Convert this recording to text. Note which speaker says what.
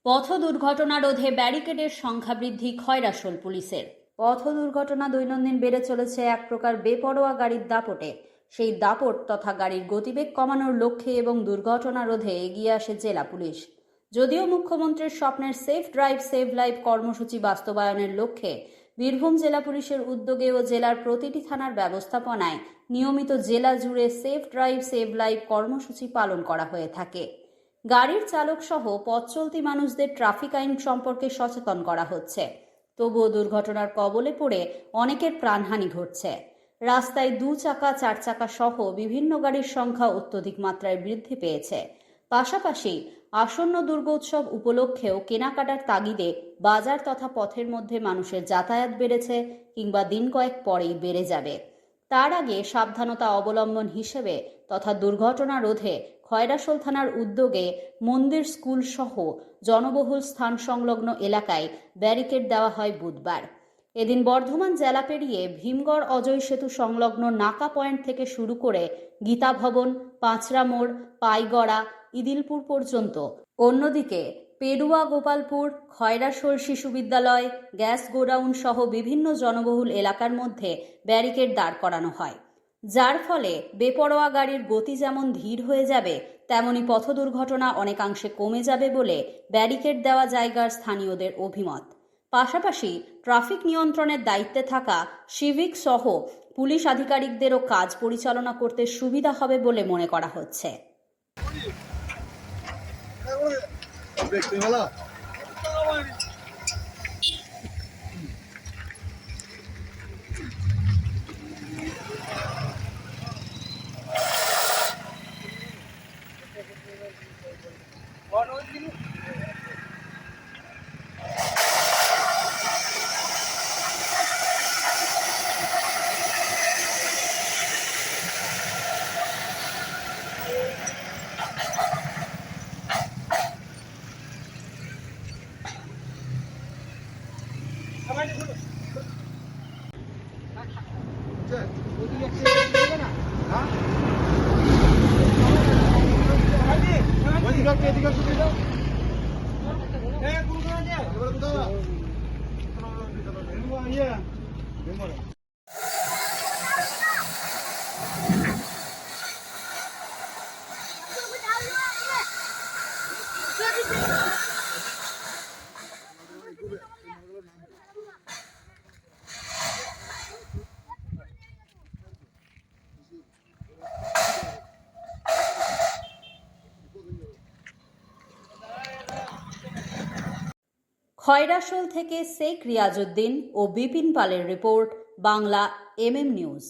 Speaker 1: পথ দুর্ঘটনা রোধে ব্যারিকেডের সংখ্যা বৃদ্ধি খয়রাশোল পুলিশের। পথ দুর্ঘটনা দৈনন্দিন বেড়ে চলেছে এক প্রকার বেপরোয়া গাড়ির দাপটে। সেই দাপট তথা গাড়ির গতিবেগ কমানোর লক্ষ্যে এবং দুর্ঘটনা রোধে এগিয়ে আসে জেলা পুলিশ। যদিও মুখ্যমন্ত্রীর স্বপ্নের সেফ ড্রাইভ সেভ লাইফ কর্মসূচি বাস্তবায়নের লক্ষ্যে বীরভূম জেলা পুলিশের উদ্যোগে ও জেলার প্রতিটি থানার ব্যবস্থাপনায় নিয়মিত জেলা জুড়ে সেফ ড্রাইভ সেভ লাইফ কর্মসূচি পালন করা হয়ে থাকে। গাড়ির চালক সহ পথ চলতি মানুষদের ট্রাফিক আইন সম্পর্কে সচেতন করা হচ্ছে। তবুও দুর্ঘটনার কবলে পড়ে অনেকের প্রাণহানি ঘটছে। রাস্তায় 2 চাকা 4 চাকা সহ বিভিন্ন গাড়ির সংখ্যা অত্যধিক মাত্রায় বৃদ্ধি পেয়েছে। পাশাপাশি আসন্ন দুর্গোৎসব উপলক্ষেও কেনাকাটার তাগিদে বাজার তথা পথের মধ্যে মানুষের যাতায়াত বেড়েছে কিংবা দিন কয়েক পরেই বেড়ে যাবে। তার আগে সাবধানতা অবলম্বন হিসেবে তথা দুর্ঘটনা রোধে খয়রাশোল থানার উদ্যোগে মন্দির স্কুল সহ জনবহুল স্থান সংলগ্ন এলাকায় ব্যারিকেড দেওয়া হয় বুধবার। এদিন বর্ধমান জেলা পেরিয়ে ভীমগড় অজয় সেতু সংলগ্ন নাকা পয়েন্ট থেকে শুরু করে গীতা ভবন, পাঁচরা মোড়, পাইগড়া, ইদিলপুর পর্যন্ত। অন্যদিকে পেডুয়া গোপালপুর, খয়রাশোল শিশু বিদ্যালয়, গ্যাস গোডাউন সহ বিভিন্ন জনবহুল এলাকার মধ্যে ব্যারিকেড দাঁড় করানো হয়, যার ফলে বেপরোয়া গাড়ির গতি যেমন ধীর হয়ে যাবে তেমনি পথ দুর্ঘটনা অনেকাংশে কমে যাবে বলে ব্যারিকেড দেওয়া জায়গার স্থানীয়দের অভিমত। পাশাপাশি ট্রাফিক নিয়ন্ত্রণের দায়িত্বে থাকা সিভিক সহ পুলিশ আধিকারিকদেরও কাজ পরিচালনা করতে সুবিধা হবে বলে মনে করা হচ্ছে। খয়রাশোল থেকে শেখ রিয়াজউদ্দিন ও বিপিন পালের রিপোর্ট, বাংলা MM নিউজ।